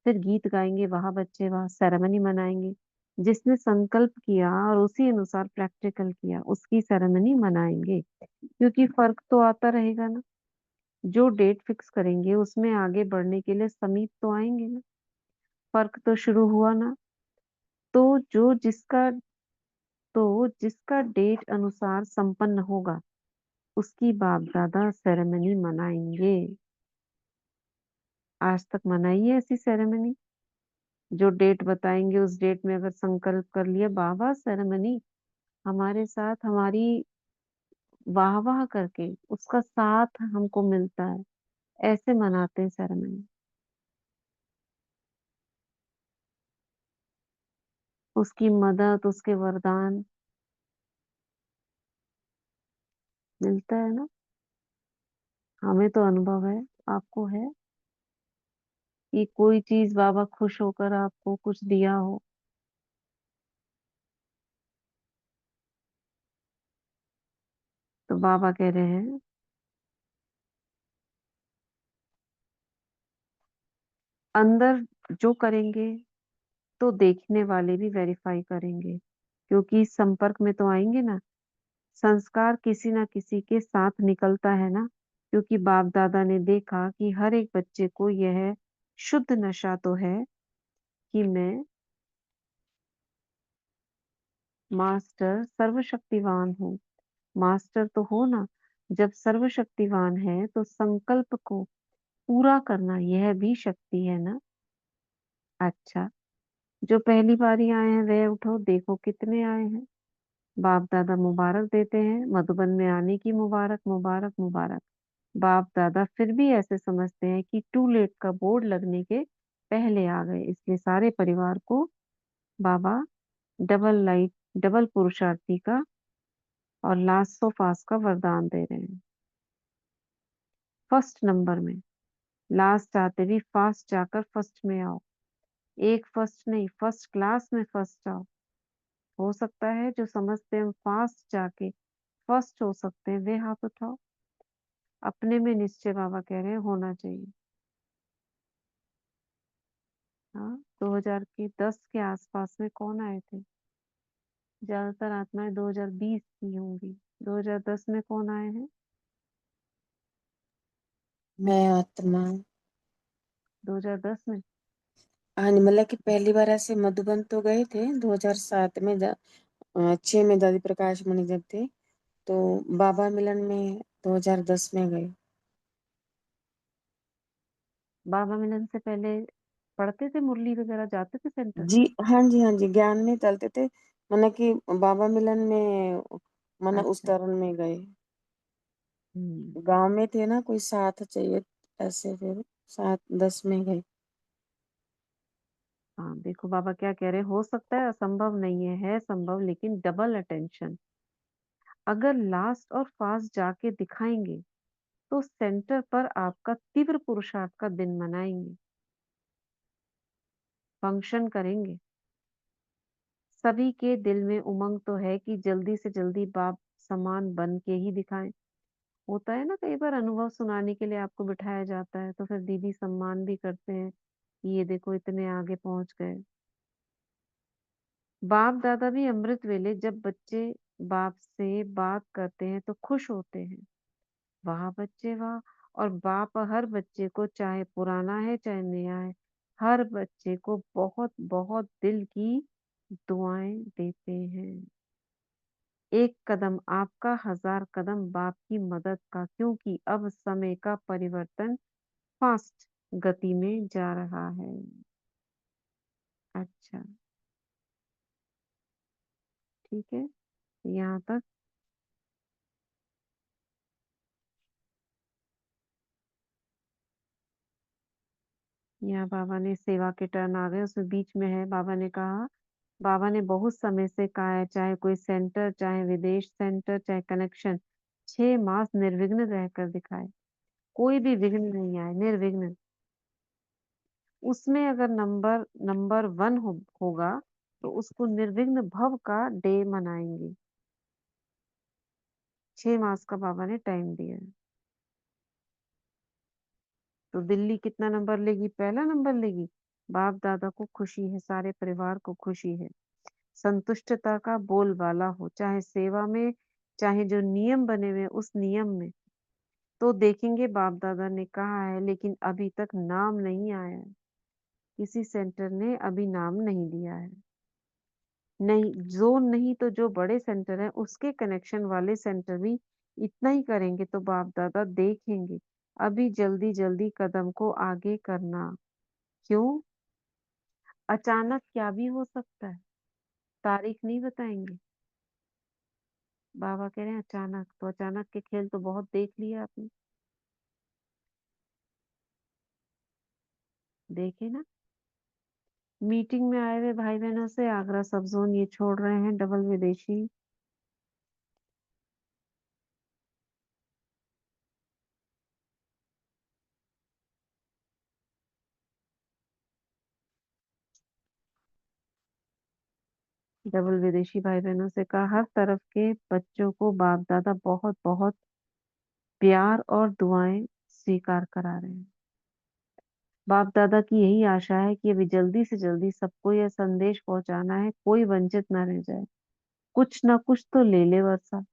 फिर गीत गाएंगे, वहां बच्चे वहां सेरेमनी मनाएंगे। जिसने संकल्प किया और उसी अनुसार प्रैक्टिकल किया उसकी सेरेमनी मनाएंगे, क्योंकि फर्क तो आता रहेगा ना। जो डेट फिक्स करेंगे उसमें आगे बढ़ने के लिए समीप तो आएंगे ना, फर्क तो शुरू हुआ ना। तो जो जिसका जिसका डेट अनुसार संपन्न होगा उसकी बाप दादा सेरेमनी मनाएंगे। आज तक मनाई है ऐसी सेरेमनी? जो डेट बताएंगे उस डेट में अगर संकल्प कर लिया, बाबा सेरेमनी हमारे साथ हमारी वाह वाह करके उसका साथ हमको मिलता है, ऐसे मनाते हैं सेरेमनी। उसकी मदद, उसके वरदान मिलता है ना। हमें तो अनुभव है, आपको है कि कोई चीज बाबा खुश होकर आपको कुछ दिया हो। तो बाबा कह रहे हैं अंदर जो करेंगे तो देखने वाले भी वेरीफाई करेंगे, क्योंकि संपर्क में तो आएंगे ना। संस्कार किसी ना किसी के साथ निकलता है ना, क्योंकि बाप दादा ने देखा कि हर एक बच्चे को यह शुद्ध नशा तो है कि मैं मास्टर सर्वशक्तिवान हूँ। मास्टर तो हो ना, जब सर्वशक्तिवान है तो संकल्प को पूरा करना यह भी शक्ति है ना। अच्छा, जो पहली बारी आए हैं वह उठो, देखो कितने आए हैं। बाप दादा मुबारक देते हैं, मधुबन में आने की मुबारक मुबारक मुबारक। बाप दादा फिर भी ऐसे समझते हैं कि टू लेट का बोर्ड लगने के पहले आ गए, इसलिए सारे परिवार को बाबा डबल लाइट, डबल पुरुषार्थी का और लास्ट सो फास्ट का वरदान दे रहे हैं। फर्स्ट नंबर में लास्ट आते भी फास्ट जाकर फर्स्ट में आओ। एक फर्स्ट नहीं, फर्स्ट क्लास में फर्स्ट आओ। हो सकता है जो समझते हैं फास्ट जाके फर्स्ट हो सकते हैं, वे हाथ उठाओ। अपने में निश्चय बाबा कह रहे हैं होना चाहिए। हाँ, 2010 के आसपास में कौन आए थे? ज्यादातर आत्माएं 2020 की होंगी। 2010 में कौन आए हैं? मैं आत्मा। 2010 में हाँ जी, मतलब कि पहली बार ऐसे मधुबन तो गए थे 2007 में, 6 में दादी प्रकाश मणि जब थे, तो बाबा मिलन में 2010 में गए। बाबा मिलन से पहले पढ़ते थे मुरली वगैरह, जाते थे सेंटर? जी हाँ जी, हाँ जी, ज्ञान में चलते थे। मतलब कि बाबा मिलन में, मतलब उस अच्छा। तरन में गए। गांव में थे ना, कोई साथ चाहिए, ऐसे फिर 7-10 में गए। हाँ देखो बाबा क्या कह रहे हैं, हो सकता है असंभव नहीं है संभव, लेकिन डबल अटेंशन। अगर लास्ट और फास्ट जाके दिखाएंगे तो सेंटर पर आपका तीव्र पुरुषार्थ का दिन मनाएंगे, फंक्शन करेंगे। सभी के दिल में उमंग तो है कि जल्दी से जल्दी बाप समान बन के ही दिखाएं। होता है ना, कई बार अनुभव सुनाने के लिए आपको बिठाया जाता है तो फिर दीदी सम्मान भी करते हैं कि ये देखो इतने आगे पहुंच गए। बाप दादा भी अमृत वेले जब बच्चे बाप से बात करते हैं तो खुश होते हैं। वाह बच्चे वाह। और बाप हर बच्चे को, चाहे पुराना है चाहे नया है, हर बच्चे को बहुत बहुत दिल की दुआएं देते हैं। एक कदम आपका, 1000 कदम बाप की मदद का, क्योंकि अब समय का परिवर्तन फास्ट गति में जा रहा है। अच्छा, ठीक है, यहाँ तक। यहाँ बाबा ने सेवा के टर्न आ गए, उसमें बीच में है, बाबा ने कहा, बाबा ने बहुत समय से कहा है, चाहे कोई सेंटर, चाहे विदेश सेंटर, चाहे कनेक्शन, 6 मास निर्विघ्न रहकर दिखाए। कोई भी विघ्न नहीं आए, निर्विघ्न। उसमें अगर नंबर 1 होगा तो उसको निर्विघ्न भव का डे मनाएंगे। 6 मास का बाबा ने टाइम दिया है। तो दिल्ली कितना नंबर लेगी? पहला नंबर लेगी। बाप दादा को खुशी है, सारे परिवार को खुशी है। संतुष्टता का बोलबाला हो, चाहे सेवा में, चाहे जो नियम बने हुए उस नियम में। तो देखेंगे बाप दादा ने कहा है, लेकिन अभी तक नाम नहीं आया है। किसी सेंटर ने अभी नाम नहीं दिया है। नहीं, जोन नहीं तो जो बड़े सेंटर है उसके कनेक्शन वाले सेंटर भी इतना ही करेंगे तो बाप दादा देखेंगे। अभी जल्दी जल्दी कदम को आगे करना। क्यों? अचानक क्या भी हो सकता है, तारीख नहीं बताएंगे। बाबा कह रहे हैं अचानक, तो अचानक के खेल तो बहुत देख लिए आपने, देखे ना। मीटिंग में आए हुए भाई बहनों से आगरा सब जोन ये छोड़ रहे हैं डबल विदेशी। डबल विदेशी भाई बहनों से कहा हर तरफ के बच्चों को बाप दादा बहुत बहुत प्यार और दुआएं स्वीकार करा रहे हैं। बाप दादा की यही आशा है कि अभी जल्दी से जल्दी सबको यह संदेश पहुंचाना है, कोई वंचित ना रह जाए, कुछ ना कुछ तो ले ले वर्षा।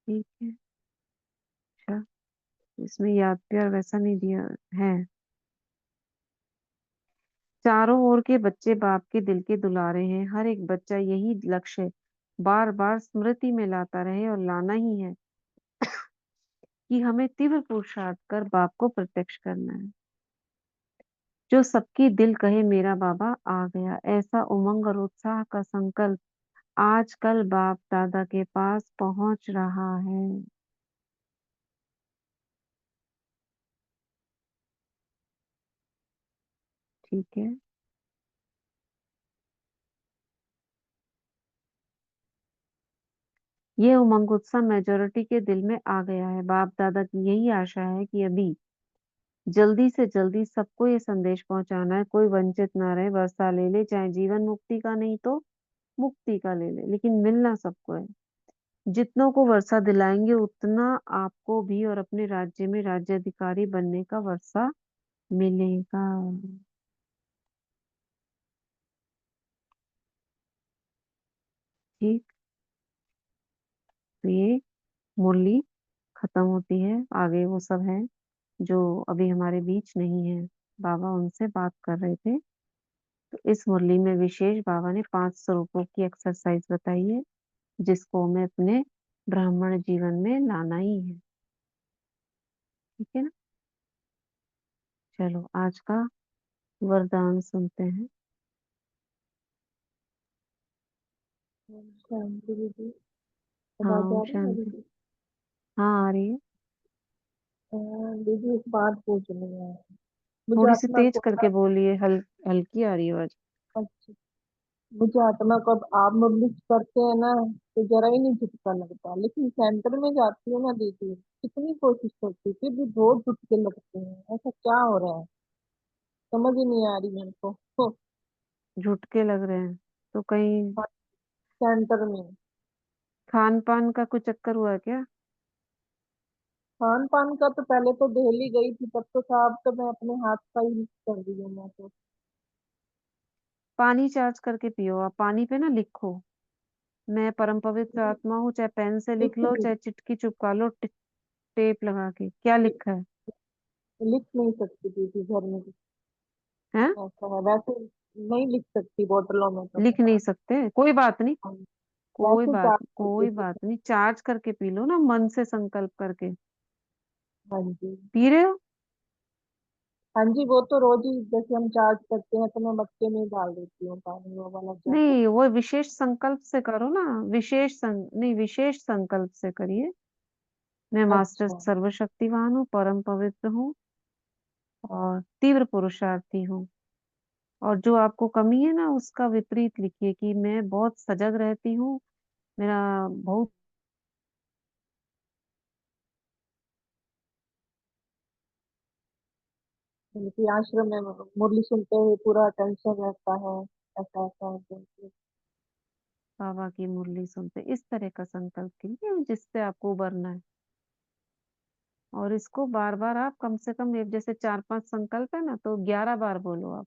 ठीक है, अच्छा, इसमें याद प्यार वैसा नहीं दिया है। चारों ओर के बच्चे बाप के दिल के दुलारे हैं, हर एक बच्चा यही लक्ष्य बार बार स्मृति में लाता रहे और लाना ही है कि हमें तीव्र पुरुषार्थ कर बाप को प्रत्यक्ष करना है। जो सबकी दिल कहे मेरा बाबा आ गया, ऐसा उमंग और उत्साह का संकल्प आजकल बाप दादा के पास पहुंच रहा है। ठीक है, ये उमंग उत्साह मेजोरिटी के दिल में आ गया है। बाप दादा की यही आशा है कि अभी जल्दी से जल्दी सबको ये संदेश पहुंचाना है, कोई वंचित ना रहे, वर्षा ले ले, चाहे जीवन मुक्ति का नहीं तो मुक्ति का ले ले, लेकिन मिलना सबको है। जितनों को वर्षा दिलाएंगे उतना आपको भी और अपने राज्य में राज्याधिकारी बनने का वर्षा मिलेगा। ठीक, तो ये मुरली खत्म होती है, आगे वो सब है जो अभी हमारे बीच नहीं है। बाबा उनसे बात कर रहे थे, तो इस मुरली में विशेष बाबा ने 5 स्वरूपों की एक्सरसाइज बताई है, जिसको हमें अपने ब्राह्मण जीवन में लाना ही है। ठीक है ना, चलो आज का वरदान सुनते हैं। शांति दीदी, हाँ आवाज ओम आ रही है शांति। दीदी? हाँ आ रही है, दीदी एक बात पूछनी है मुझे। थोड़ी सी आत्मा तेज को करके बोलिए, हल्की आ रही है आवाज। अच्छा, मुझे आत्मा को अब आप मुरली करते हैं ना, तो जरा ही नहीं झटका लगता, लेकिन सेंटर में जाती हूँ ना दीदी, कितनी कोशिश करती हूँ, फिर भी बहुत झटके लगते हैं। ऐसा क्या हो रहा है, समझ ही नहीं आ रही मेरे को। झुटके लग रहे हैं तो कहीं सेंटर में खान पान का कुछ चक्कर हुआ है क्या? खान पान का तो पहले तो दिल्ली गई थी, तब तो साहब तो मैं अपने हाथ का ही कर रही हूँ मैं तो। पानी चार्ज करके पियो। आप पानी पे ना लिखो, मैं परम पवित्र आत्मा हूँ, चाहे पेन से लिख लिख लो, नहीं चाहे चिटकी चिपका लो, टेप लगा के। क्या लिखा है? लिख नहीं सकती दीदी घर में, हैं? ऐसा है वैसे। नहीं लिख सकती बोतलों में तो लिख नहीं सकते, कोई बात नहीं, हम कोई वैसे बात, चार्ज करके कोई बात नहीं, चार्ज करके पी लो ना, मन से संकल्प करके। हाँ जी। पी रहे हो? हाँ जी, वो तो रोज ही जैसे हम चार्ज करते हैं तो मैं मटके में ही डाल देती हूँ पानी, वो वाला जग। नहीं, वो विशेष संकल्प से करो ना, नहीं, विशेष संकल्प से करिए। मैं मास्टर अच्छा सर्वशक्तिवान हूँ, परम पवित्र हूँ और तीव्र पुरुषार्थी हूँ। और जो आपको कमी है ना उसका विपरीत लिखिए कि मैं बहुत सजग रहती हूँ, मेरा बहुत। उनकी आश्रम में मुरली सुनते हुए पूरा टेंशन रहता है, ऐसा ऐसा है बोलते। बाबा की मुरली सुनते इस तरह का संकल्प कीजिए जिससे आपको उबरना है। और इसको बार बार आप कम से कम जैसे 4-5 संकल्प है ना, तो 11 बार बोलो आप।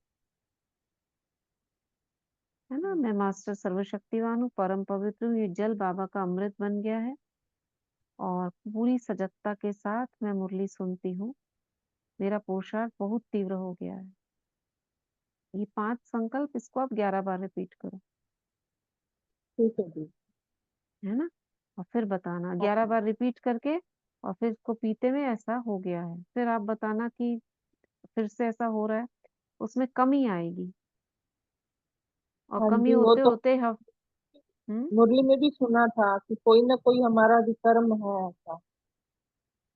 है ना, मैं मास्टर सर्वशक्तिवान हूँ, परम पवित्र हूँ, ये जल बाबा का अमृत बन गया है और पूरी सजगता के साथ मैं मुरली सुनती हूँ, मेरा पुरुषार्थ बहुत तीव्र हो गया है। ये 5 संकल्प, इसको आप 11 बार रिपीट करो। ठीक है जी। है ना, और फिर बताना, हाँ, 11 बार रिपीट करके, और फिर इसको पीते में ऐसा हो गया है, फिर आप बताना कि फिर से ऐसा हो रहा है, उसमें कमी आएगी। और हाँ कमी जी, वो होते तो होते मुरली में भी सुना था कि कोई ना कोई हमारा विकर्म है ऐसा।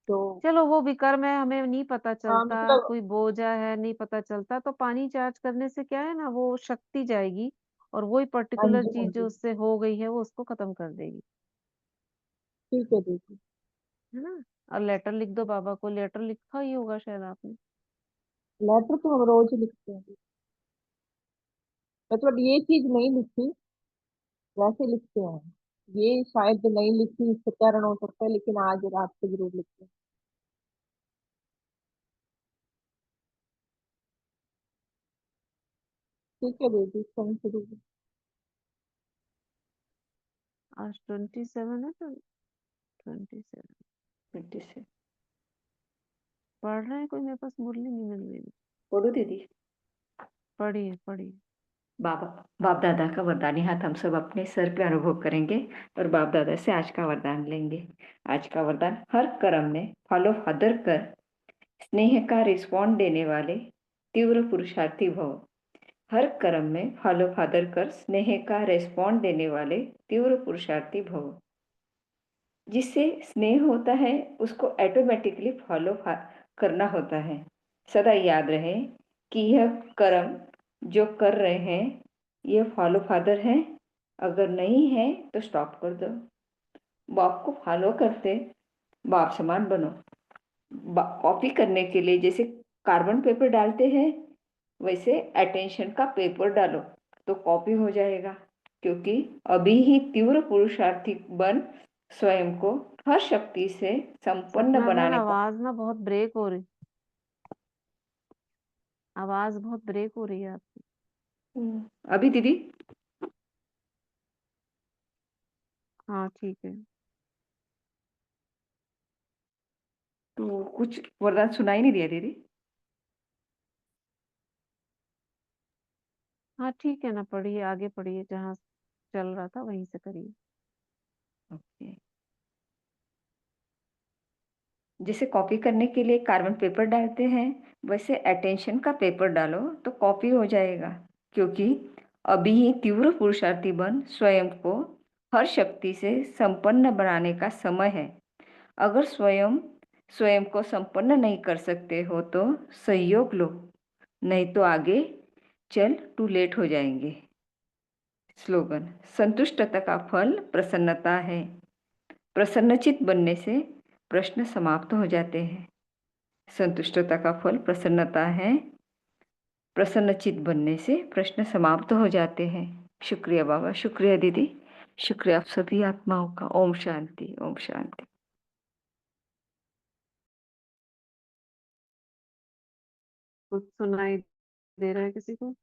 तो चलो वो विकर्म है, हमें नहीं पता हाँ चलता, मतलब, कोई बोझा है नहीं पता चलता, तो पानी चार्ज करने से क्या है ना, वो शक्ति जाएगी और वही हाँ पर्टिकुलर जी, हाँ चीज जो जी, उससे हो गई है वो उसको खत्म कर देगी। ठीक है दीदी। है ना। और लेटर लिख दो बाबा को, लेटर लिखा ही होगा शायद आपने। लेटर तो हम रोज लिखते हैं, मतलब ये चीज नहीं लिखी, वैसे लिखते हैं। ये शायद नहीं लिखी, इसके कारण हो सकता है, लेकिन आज रात को जरूर लिखते हैं। ठीक है दीदी, थैंक यू दीदी। आज 27 है तो 27 20 से पढ़ रहे हैं, कोई मेरे पास मुरली नहीं मिल रही। बोलो दीदी। पढ़िए पढ़िए। बाबा बाप दादा का वरदानी हाथ हम सब अपने सर पे अनुभव करेंगे और बाप दादा से आज का वरदान लेंगे। आज का वरदान, हर कर्म में फॉलो फादर कर स्नेह का रिस्पॉन्ड देने वाले तीव्र पुरुषार्थी भव। हर कर्म में फॉलो फादर कर स्नेह का रिस्पॉन्ड देने वाले तीव्र पुरुषार्थी भव। जिससे स्नेह होता है उसको ऑटोमेटिकली फॉलो करना होता है। सदा याद रहे कि यह कर्म जो कर रहे हैं ये फॉलो फादर है, अगर नहीं है तो स्टॉप कर दो। बाप को फॉलो करते बाप समान बनो। कॉपी करने के लिए जैसे कार्बन पेपर डालते हैं वैसे अटेंशन का पेपर डालो तो कॉपी हो जाएगा। क्योंकि अभी ही तीव्र पुरुषार्थी बन स्वयं को हर शक्ति से संपन्न सपना मैम, बनाने का। आवाज ना बहुत ब्रेक हो रही, आवाज बहुत ब्रेक हो रही है आपकी। अभी दीदी? हाँ ठीक है। तो कुछ वरदान सुनाई नहीं दिया दीदी? हाँ ठीक है ना, पढ़िए आगे पढ़िए, जहाँ चल रहा था वहीं से करिए। ओके। जैसे कॉपी करने के लिए कार्बन पेपर डालते हैं वैसे अटेंशन का पेपर डालो तो कॉपी हो जाएगा। क्योंकि अभी ही तीव्र पुरुषार्थी बन स्वयं को हर शक्ति से संपन्न बनाने का समय है। अगर स्वयं स्वयं को संपन्न नहीं कर सकते हो तो सहयोग लो, नहीं तो आगे चल टू लेट हो जाएंगे। स्लोगन, संतुष्टता का फल प्रसन्नता है। प्रसन्नचित बनने से प्रश्न समाप्त हो जाते हैं। संतुष्टता का फल प्रसन्नता है। प्रसन्नचित बनने से प्रश्न समाप्त हो जाते हैं। शुक्रिया बाबा, शुक्रिया दीदी, शुक्रिया आप सभी आत्माओं का। ओम शांति, ओम शांति। कुछ सुनाई दे रहा है किसी को?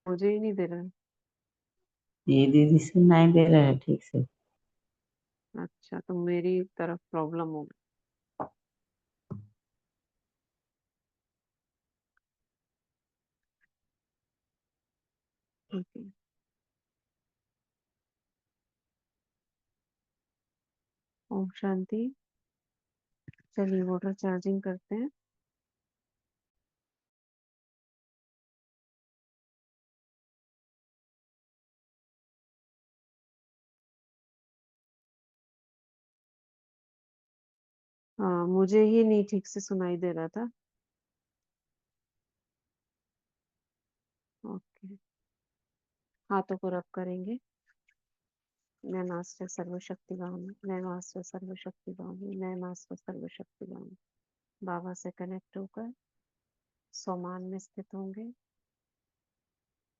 मुझे ही नहीं दे रहा है। ये दीदी सुनाई दे रहा है ठीक से। अच्छा, तो मेरी तरफ प्रॉब्लम होगी। ठीक है। ओम शांति। चलिए मोटर चार्जिंग करते हैं। हाँ, मुझे ही नहीं ठीक से सुनाई दे रहा था। ओके, हाथों को रब करेंगे। मैं मास्टर सर्वशक्तिवान हूँ, मैं मास्टर सर्वशक्तिवान हूँ, मैं मास्टर सर्वशक्तिवान हूँ। बाबा से कनेक्ट होकर सोमान में स्थित होंगे।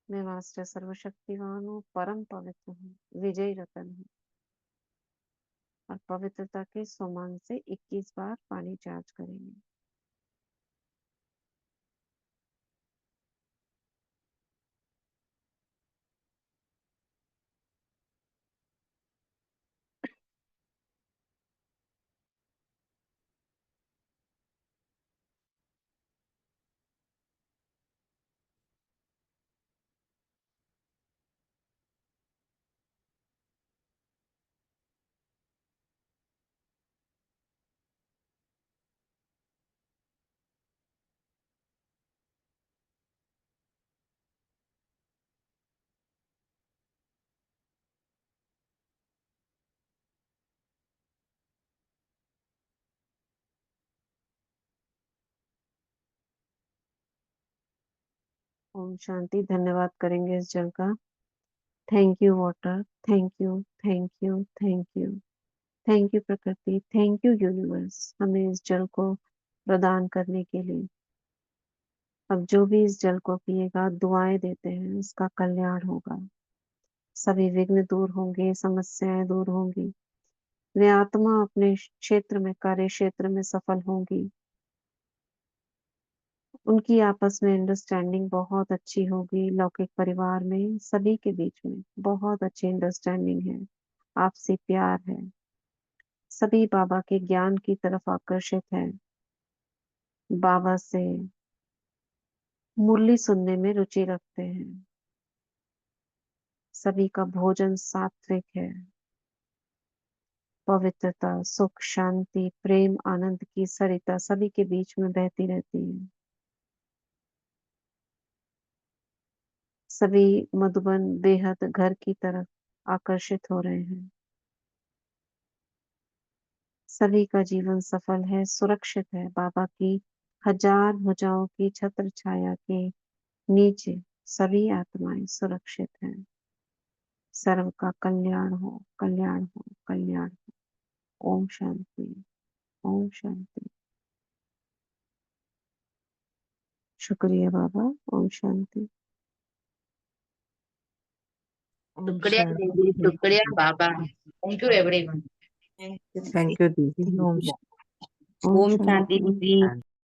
मैं मास्टर सर्वशक्तिवान हूँ, परम पवित्र हूँ, विजयी रतन हूँ। और पवित्रता के सोमान से 21 बार पानी चार्ज करेंगे। ओम शांति। धन्यवाद करेंगे इस जल का। Thank you water, thank you, thank you, thank you, thank you प्रकृति, थैंक यू यूनिवर्स, हमें इस जल को प्रदान करने के लिए। अब जो भी इस जल को पिएगा, दुआएं देते हैं, उसका कल्याण होगा, सभी विघ्न दूर होंगे, समस्याएं दूर होंगी, वे आत्मा अपने क्षेत्र में, कार्य क्षेत्र में सफल होंगी, उनकी आपस में अंडरस्टैंडिंग बहुत अच्छी होगी, लौकिक परिवार में सभी के बीच में बहुत अच्छी अंडरस्टैंडिंग है, आपसी प्यार है, सभी बाबा के ज्ञान की तरफ आकर्षित है, बाबा से मुरली सुनने में रुचि रखते हैं, सभी का भोजन सात्विक है, पवित्रता, सुख, शांति, प्रेम, आनंद की सरिता सभी के बीच में बहती रहती है, सभी मधुबन बेहद घर की तरफ आकर्षित हो रहे हैं, सभी का जीवन सफल है, सुरक्षित है, बाबा की हजार भुजाओं की छत्र छाया के नीचे सभी आत्माएं सुरक्षित हैं। सर्व का कल्याण हो, कल्याण हो, कल्याण हो। ओम शांति, ओम शांति। शुक्रिया बाबा। ओम शांति। ओम शुक्रिया शांति। दीदी, शुक्रिया बाबा। Thank you everyone. Thank you दीदी। ओम ओम ओम शांति शांति। दीदी।